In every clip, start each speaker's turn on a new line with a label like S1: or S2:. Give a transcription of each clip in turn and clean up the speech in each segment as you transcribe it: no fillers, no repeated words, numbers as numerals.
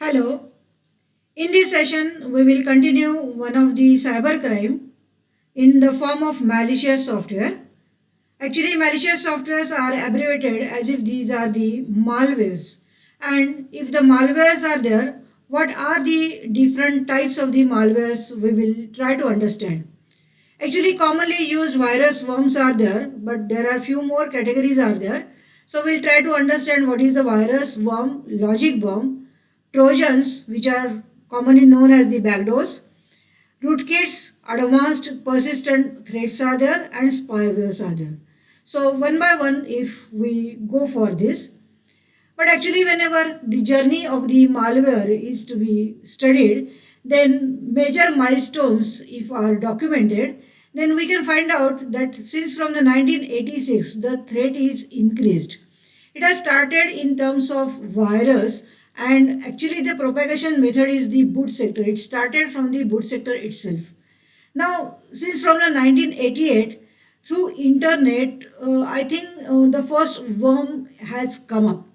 S1: Hello. In this session, we will continue one of the cybercrime in the form of malicious software. Actually, malicious softwares are abbreviated as if these are the malwares. And if the malwares are there, what are the different types of the malwares we will try to understand. Actually, commonly used virus worms are there, but there are few more categories are there. So we'll try to understand what is the virus worm, logic worm, trojans, which are commonly known as the backdoors, rootkits, advanced persistent threats are there, and spywares are there. So one by one, if we go for this, but actually, whenever the journey of the malware is to be studied, then major milestones, if are documented, then we can find out that since from the 1986, the threat is increased. It has started in terms of virus, and actually the propagation method is the boot sector. It started from the boot sector itself. Now, since from the 1988, through internet, I think the first worm has come up.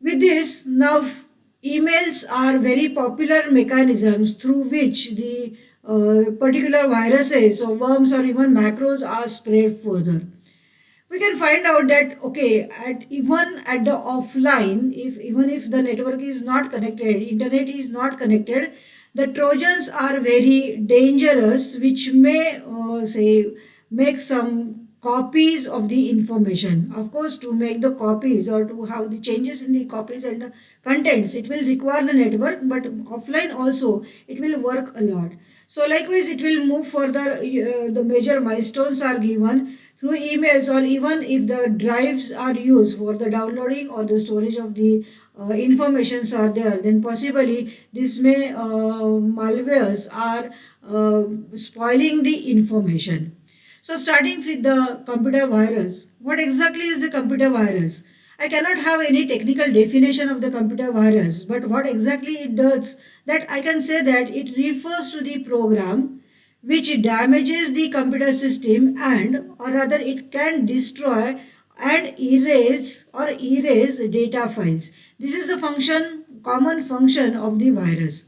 S1: With this, now emails are very popular mechanisms through which the particular viruses or worms or even macros are spread further. We can find out that okay, at even at the offline, if even if the network is not connected, internet is not connected, the trojans are very dangerous, which may say make some copies of the information. Of course, to make the copies or to have the changes in the copies and the contents, it will require the network, but offline also it will work a lot. So likewise, it will move further. The major milestones are given through emails, or even if the drives are used for the downloading or the storage of the informations are there, then possibly this may malwares are spoiling the information. So starting with the computer virus, what exactly is the computer virus? I cannot have any technical definition of the computer virus, but what exactly it does, that I can say that it refers to the program which damages the computer system, and or rather it can destroy and erase data files. This is the common function of the virus.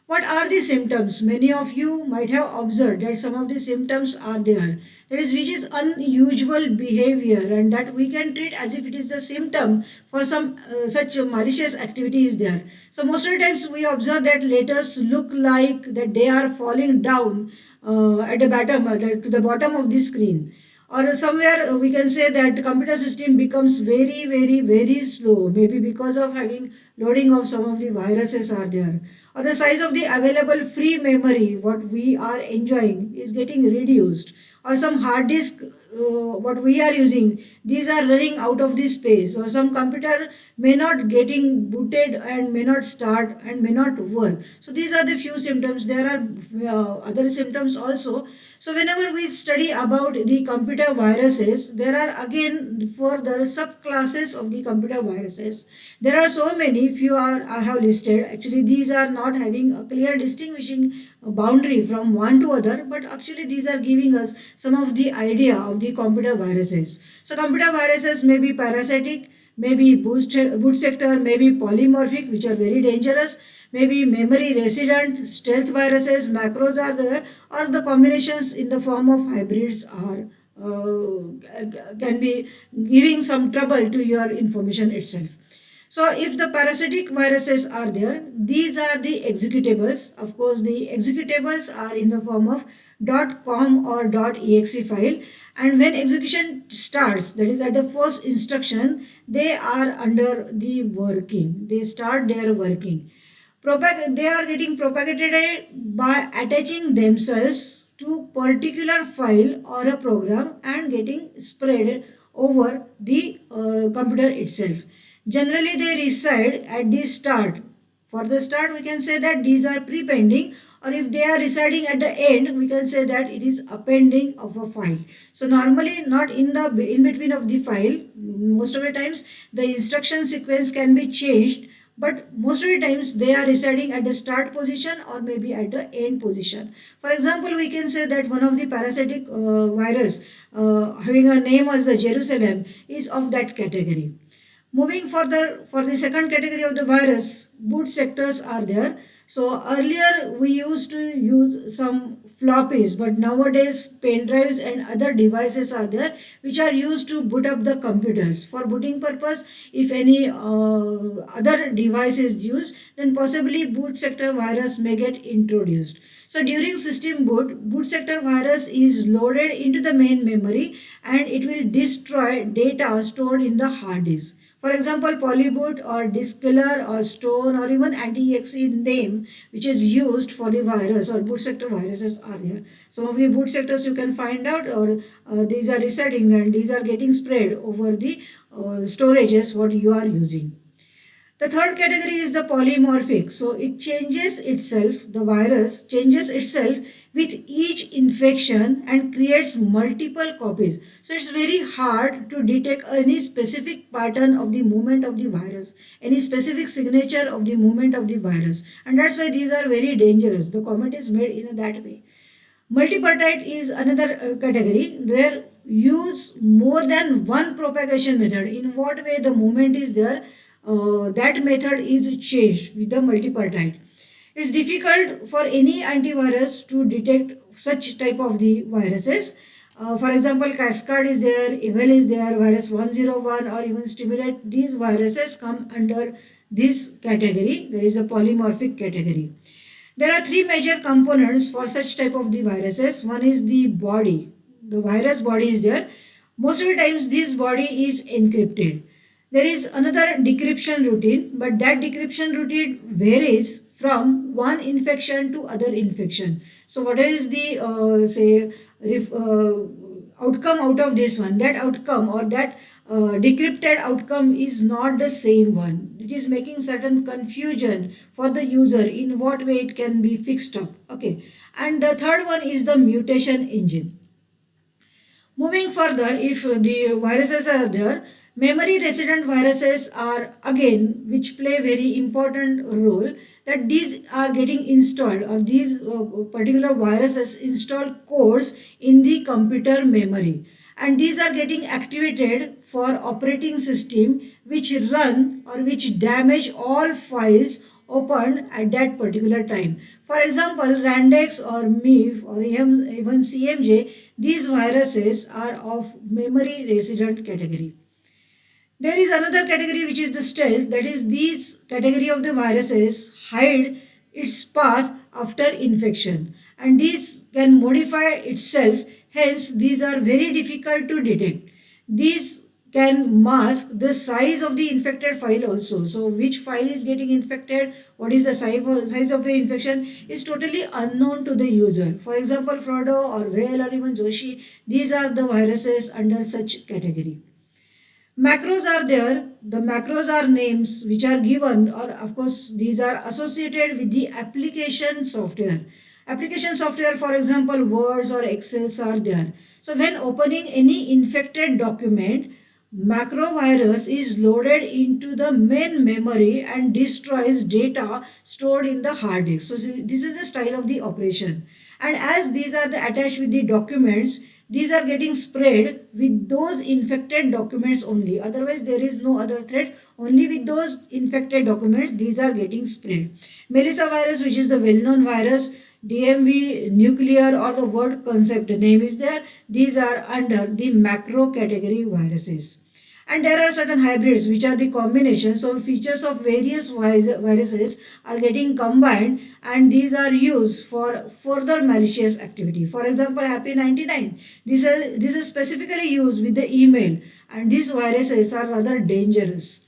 S1: What are the symptoms? Many of you might have observed that some of the symptoms are there. That is, which is unusual behavior, and that we can treat as if it is a symptom for some such malicious activity is there. So most of the times we observe that letters look like that they are falling down at the bottom, to the bottom of the screen, or somewhere we can say that the computer system becomes very slow, maybe because of having loading of some of the viruses are there, or the size of the available free memory what we are enjoying is getting reduced, or some hard disk what we are using, these are running out of the space, or some computer may not getting booted and may not start and may not work. So these are the few symptoms. There are other symptoms also. So whenever we study about the computer viruses, there are again further subclasses of the computer viruses. There are so many, few are I have listed. Actually, these are not having a clear distinguishing boundary from one to other, but actually these are giving us some of the idea of the computer viruses. So computer viruses may be parasitic, maybe boot sector, maybe polymorphic, which are very dangerous, maybe memory resident, stealth viruses, macros are there, or the combinations in the form of hybrids are can be giving some trouble to your information itself. So if the parasitic viruses are there, these are the executables. Of course, the executables are in the form of .com or .exe file, and when execution starts, that is at the first instruction, they are under the working. They start their working. They are getting propagated by attaching themselves to particular file or a program and getting spread over the computer itself. Generally, they reside at the start. For the start, we can say that these are prepending, or if they are residing at the end, we can say that it is appending of a file. So normally not in the in between of the file. Most of the times the instruction sequence can be changed, but most of the times they are residing at the start position or maybe at the end position. For example, we can say that one of the parasitic virus having a name as the Jerusalem is of that category. Moving further, for the second category of the virus, boot sectors are there. So earlier we used to use some floppies, but nowadays pen drives and other devices are there which are used to boot up the computers. For booting purpose, if any other device is used, then possibly boot sector virus may get introduced. So during system boot, boot sector virus is loaded into the main memory and it will destroy data stored in the hard disk. For example, Polyboot or Diskkiller or Stone or even anti-exe name which is used for the virus or boot sector viruses are there. Some of the boot sectors you can find out, or these are resetting and these are getting spread over the storages what you are using. The third category is the polymorphic. So it changes itself, the virus changes itself with each infection and creates multiple copies. So it's very hard to detect any specific pattern of the movement of the virus, any specific signature of the movement of the virus. And that's why these are very dangerous. The comment is made in that way. Multipartite is another category where use more than one propagation method. In what way the movement is there, that method is changed with the multipartite. It's difficult for any antivirus to detect such type of the viruses. For example, Cascade is there, Evel is there, virus 101 or even Stimulate. These viruses come under this category. There is a polymorphic category. There are three major components for such type of the viruses. One is the body. The virus body is there. Most of the times this body is encrypted. There is another decryption routine, but that decryption routine varies from one infection to other infection. So what is the outcome out of this one? That outcome or that decrypted outcome is not the same one. It is making certain confusion for the user in what way it can be fixed up. Okay, and the third one is the mutation engine. Moving further, if the viruses are there, memory resident viruses are again which play very important role, that these are getting installed, or these particular viruses install codes in the computer memory, and these are getting activated for operating system which run or which damage all files opened at that particular time. For example, Randex or MIF or even CMJ, these viruses are of memory resident category. There is another category which is the stealth, that is these category of the viruses hide its path after infection and these can modify itself, hence these are very difficult to detect. These can mask the size of the infected file also. So which file is getting infected, what is the size of the infection is totally unknown to the user. For example, Frodo or Whale or even Joshi, these are the viruses under such category. Macros are there. The macros are names which are given, or of course these are associated with the application software. Application software, for example, Words or Excels are there. So when opening any infected document, macro virus is loaded into the main memory and destroys data stored in the hard disk. So this is the style of the operation. And as these are attached with the documents, these are getting spread with those infected documents only. Otherwise, there is no other threat. Only with those infected documents, these are getting spread. Melissa virus, which is the well-known virus, DMV, nuclear or the word concept name is there. These are under the macro category viruses. And there are certain hybrids which are the combinations of features of various viruses are getting combined and these are used for further malicious activity. For example, Happy 99. This is specifically used with the email and these viruses are rather dangerous.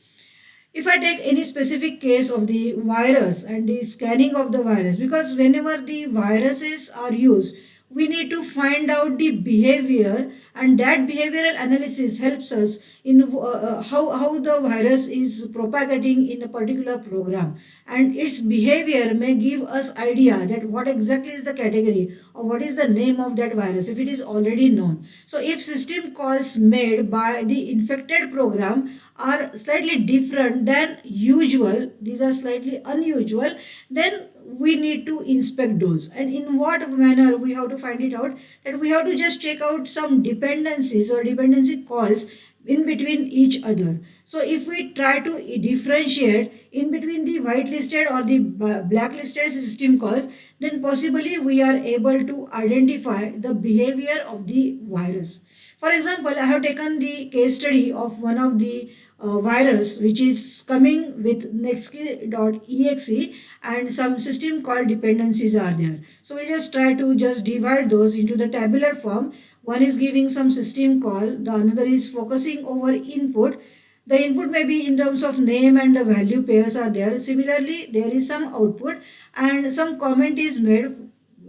S1: If I take any specific case of the virus and the scanning of the virus, because whenever the viruses are used, we need to find out the behavior and that behavioral analysis helps us in how the virus is propagating in a particular program, and its behavior may give us idea that what exactly is the category or what is the name of that virus if it is already known. So if system calls made by the infected program are slightly different than usual, these are slightly unusual, then we need to inspect those. And in what manner we have to find it out, that we have to just check out some dependencies or dependency calls in between each other. So if we try to differentiate in between the whitelisted or the blacklisted system calls, then possibly we are able to identify the behavior of the virus. For example, I have taken the case study of one of the virus which is coming with Netsky.exe, and some system called dependencies are there. So we just try to just divide those into the tabular form. One is giving some system call, the another is focusing over input. The input may be in terms of name and the value pairs are there. Similarly, there is some output and some comment is made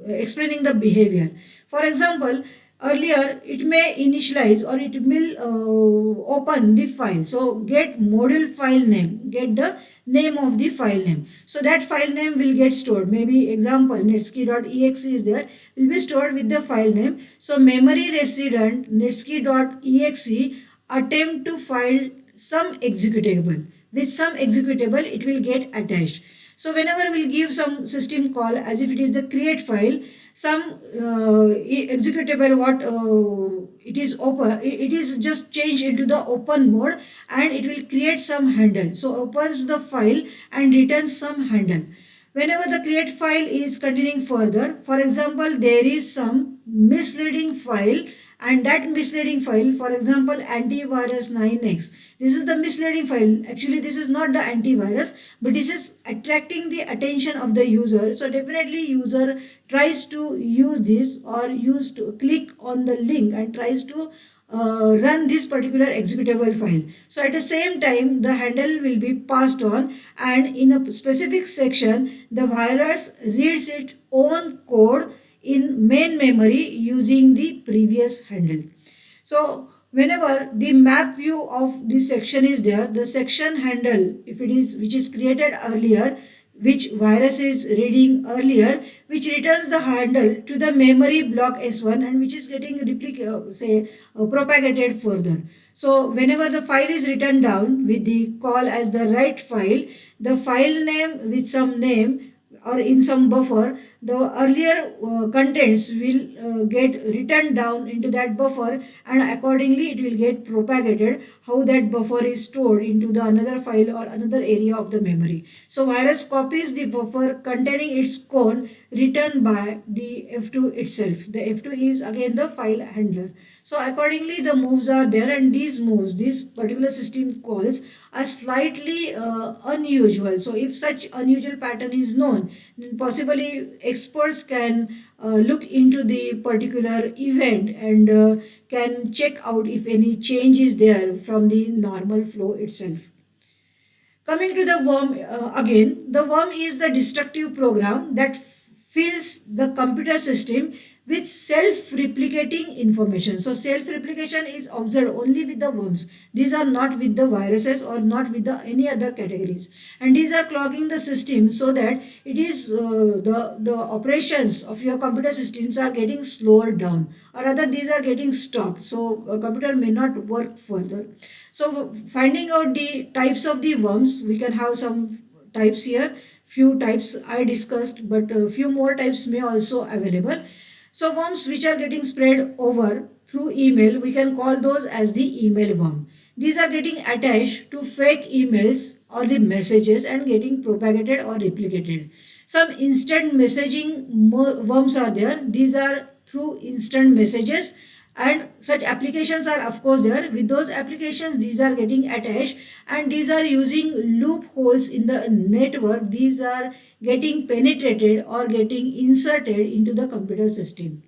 S1: explaining the behavior. For example, earlier it may initialize or it will open the file. So get module file name, get the name of the file name. So that file name will get stored. Maybe example netsky.exe is there, will be stored with the file name. So memory resident netsky.exe attempt to file some executable. With some executable it will get attached. So whenever we'll give some system call as if it is the create file, some executable what it is open, it is just changed into the open mode and it will create some handle. So opens the file and returns some handle. Whenever the create file is continuing further, for example, there is some misleading file and that misleading file, for example, antivirus 9x. This is the misleading file. Actually, this is not the antivirus, but this is attracting the attention of the user. So definitely user tries to use this or use to click on the link and tries to run this particular executable file. So at the same time, the handle will be passed on and in a specific section, the virus reads its own code in main memory using the previous handle. So whenever the map view of this section is there, the section handle, if it is which is created earlier, which virus is reading earlier, which returns the handle to the memory block S1 and which is getting propagated further. So whenever the file is written down with the call as the write file, the file name with some name or in some buffer, the earlier contents will get written down into that buffer and accordingly it will get propagated how that buffer is stored into the another file or another area of the memory. So virus copies the buffer containing its code written by the F2 itself. The F2 is again the file handler. So accordingly the moves are there and these moves, these particular system calls are slightly unusual. So if such unusual pattern is known, then possibly experts can look into the particular event and can check out if any change is there from the normal flow itself. Coming to the worm again, the worm is the destructive program that fills the computer system with self-replicating information. So self-replication is observed only with the worms. These are not with the viruses or not with the any other categories. And these are clogging the system so that it is the operations of your computer systems are getting slower down or rather these are getting stopped. So a computer may not work further. So finding out the types of the worms, we can have some types here. Few types I discussed, but a few more types may also available. So worms which are getting spread over through email, we can call those as the email worm. These are getting attached to fake emails or the messages and getting propagated or replicated. Some instant messaging worms are there. These are through instant messages and such applications are of course there. With those applications these are getting attached and these are using loopholes in the network. These are getting penetrated or getting inserted into the computer system.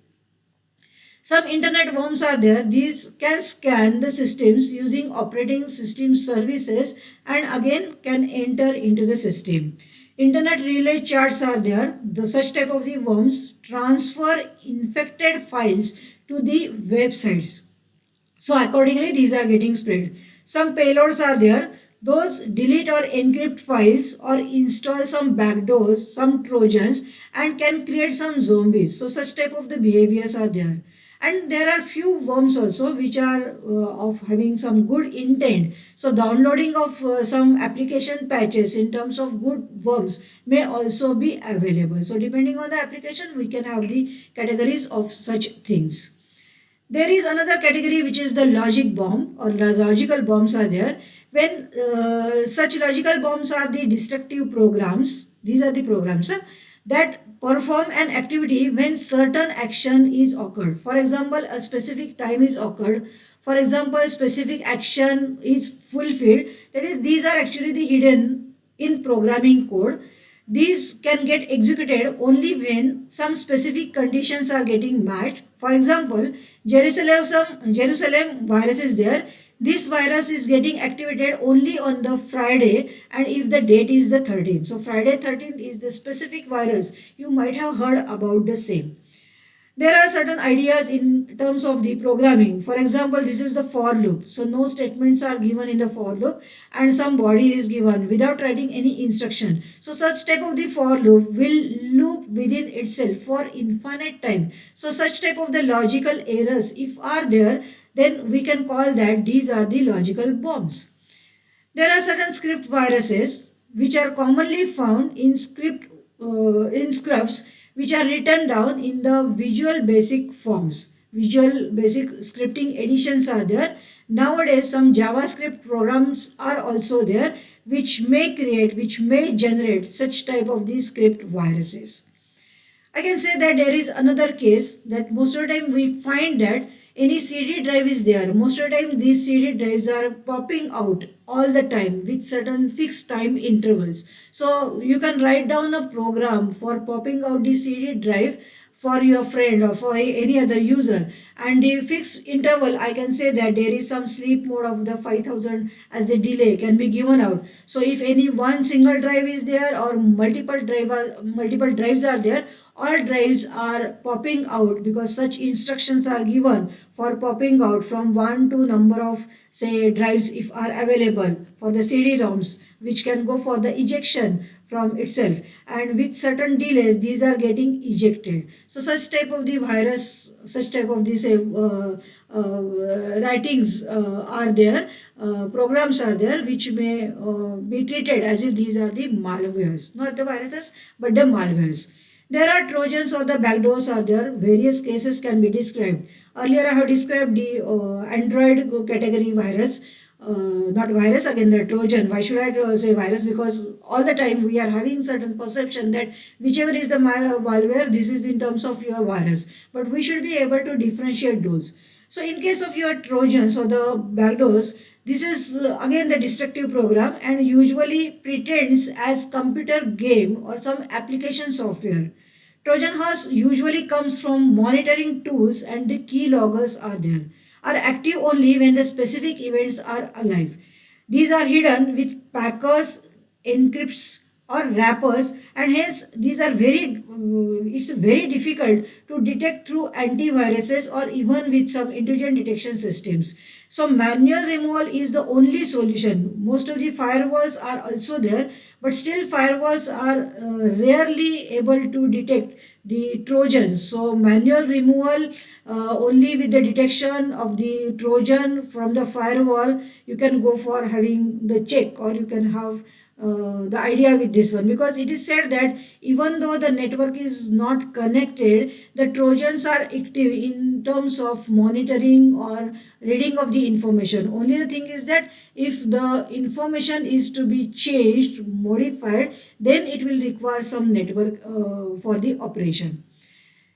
S1: Some internet worms are there. These can scan the systems using operating system services and again can enter into the system. Internet relay charts are there. The such type of the worms transfer infected files to the websites. So accordingly these are getting spread. Some payloads are there. Those delete or encrypt files or install some backdoors, some trojans and can create some zombies. So such type of the behaviors are there. And there are few worms also which are of having some good intent. So downloading of some application patches in terms of good worms may also be available. So depending on the application we can have the categories of such things. There is another category which is the logic bomb or logical bombs are there. When such logical bombs are the destructive programs, these are the programs that perform an activity when certain action is occurred. For example, a specific time is occurred. For example, a specific action is fulfilled. That is, these are actually the hidden in programming code. These can get executed only when some specific conditions are getting matched. For example, Jerusalem virus is there. This virus is getting activated only on the Friday and if the date is the 13th. So Friday 13th is the specific virus. You might have heard about the same. There are certain ideas in terms of the programming. For example, this is the for loop. So no statements are given in the for loop and some body is given without writing any instruction. So such type of the for loop will loop within itself for infinite time. So such type of the logical errors, if are there, then we can call that these are the logical bombs. There are certain script viruses which are commonly found in scripts which are written down in the Visual Basic forms. Visual Basic scripting editions are there. Nowadays, some JavaScript programs are also there which may generate such type of these script viruses. I can say that there is another case that most of the time we find that any CD drive is there. Most of the time these CD drives are popping out all the time with certain fixed time intervals. So you can write down a program for popping out the CD drive for your friend or for any other user, and the fixed interval, I can say that there is some sleep mode of the 5000 as the delay can be given out. So if any one single drive is there or multiple drives are there, all drives are popping out because such instructions are given for popping out from one to number of say drives if are available for the CD-ROMs, which can go for the ejection from itself, and with certain delays these are getting ejected. So such type of the virus, such type of these writings are there, programs are there which may be treated as if these are the malwares, not the viruses but the malwares. There are trojans or the backdoors are there. Various cases can be described. Earlier I have described the Android category virus. Not virus, again the Trojan. Why should I say virus? Because all the time we are having certain perception that whichever is the malware, this is in terms of your virus. But we should be able to differentiate those. So in case of your Trojans or the backdoors, this is again the destructive program and usually pretends as computer game or some application software. Trojan horse usually comes from monitoring tools and the keyloggers are there, are active only when the specific events are alive. These are hidden with packers, encrypts or wrappers, and hence these are it's very difficult to detect through antiviruses or even with some intrusion detection systems. So manual removal is the only solution. Most of the firewalls are also there, but still firewalls are rarely able to detect the Trojans. So manual removal only with the detection of the Trojan from the firewall, you can go for having the check, or you can have the idea with this one, because it is said that even though the network is not connected, the Trojans are active in terms of monitoring or reading of the information. Only the thing is that if the information is to be changed, modified, then it will require some network for the operation.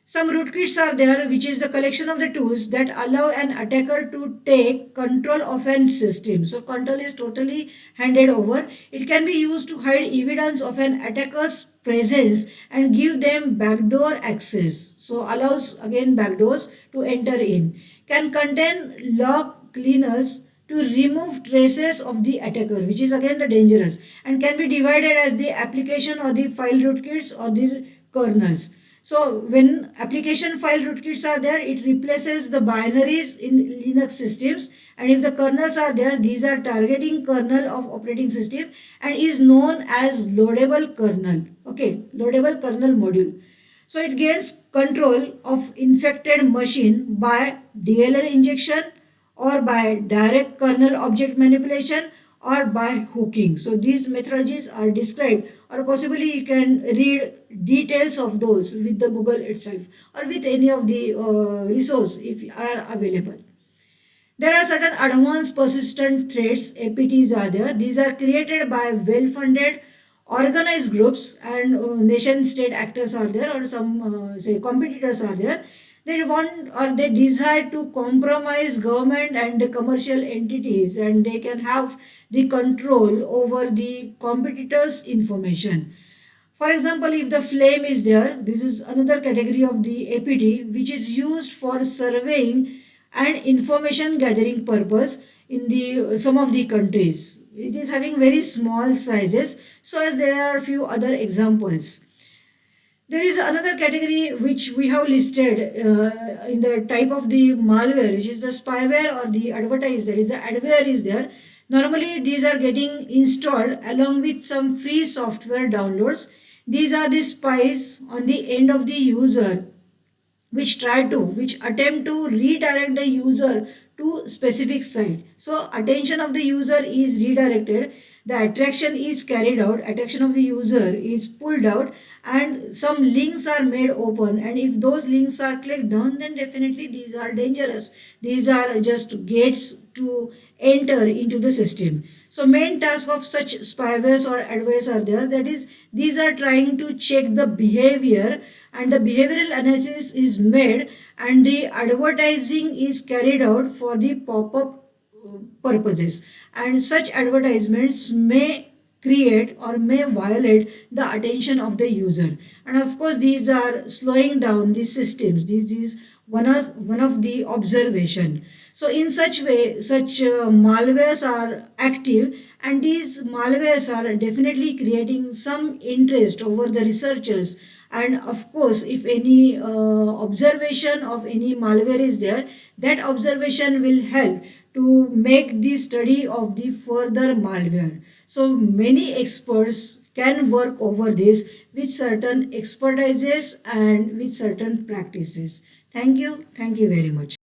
S1: Some rootkits are there, which is the collection of the tools that allow an attacker to take control of an system. So control is totally handed over. It can be used to hide evidence of an attacker's presence and give them backdoor access. So allows again backdoors to enter in. Can contain log cleaners to remove traces of the attacker, which is again the dangerous, and can be divided as the application or the file rootkits or the kernels. So when application file rootkits are there, it replaces the binaries in Linux systems, and if the kernels are there, these are targeting kernel of operating system and is known as loadable kernel. Okay, loadable kernel module. So it gains control of infected machine by DLL injection or by direct kernel object manipulation or by hooking. So these methodologies are described, or possibly you can read details of those with the Google itself or with any of the resource if are available. There are certain advanced persistent threats, APTs are there. These are created by well-funded organized groups, and nation state actors are there, or some say competitors are there. They want or they desire to compromise government and the commercial entities, and they can have the control over the competitors' information. For example, if the flame is there, this is another category of the APT which is used for surveying and information gathering purpose in the some of the countries. It is having very small sizes, so as there are few other examples. There is another category which we have listed in the type of the malware, which is the spyware or the advertise. There is the adware is there. Normally, these are getting installed along with some free software downloads. These are the spies on the end of the user which attempt to redirect the user to specific site. So attention of the user is redirected, the attraction is carried out, attraction of the user is pulled out, and some links are made open, and if those links are clicked on, then definitely these are dangerous. These are just gates to enter into the system. So main task of such spywares or adwares are there, that is these are trying to check the behavior, and the behavioral analysis is made, and the advertising is carried out for the pop-up purposes, and such advertisements may create or may violate the attention of the user, and of course these are slowing down the systems. This is one of the observation. So in such way, such malwares are active, and these malwares are definitely creating some interest over the researchers. And of course, if any observation of any malware is there, that observation will help to make the study of the further malware. So many experts can work over this with certain expertises and with certain practices. Thank you very much.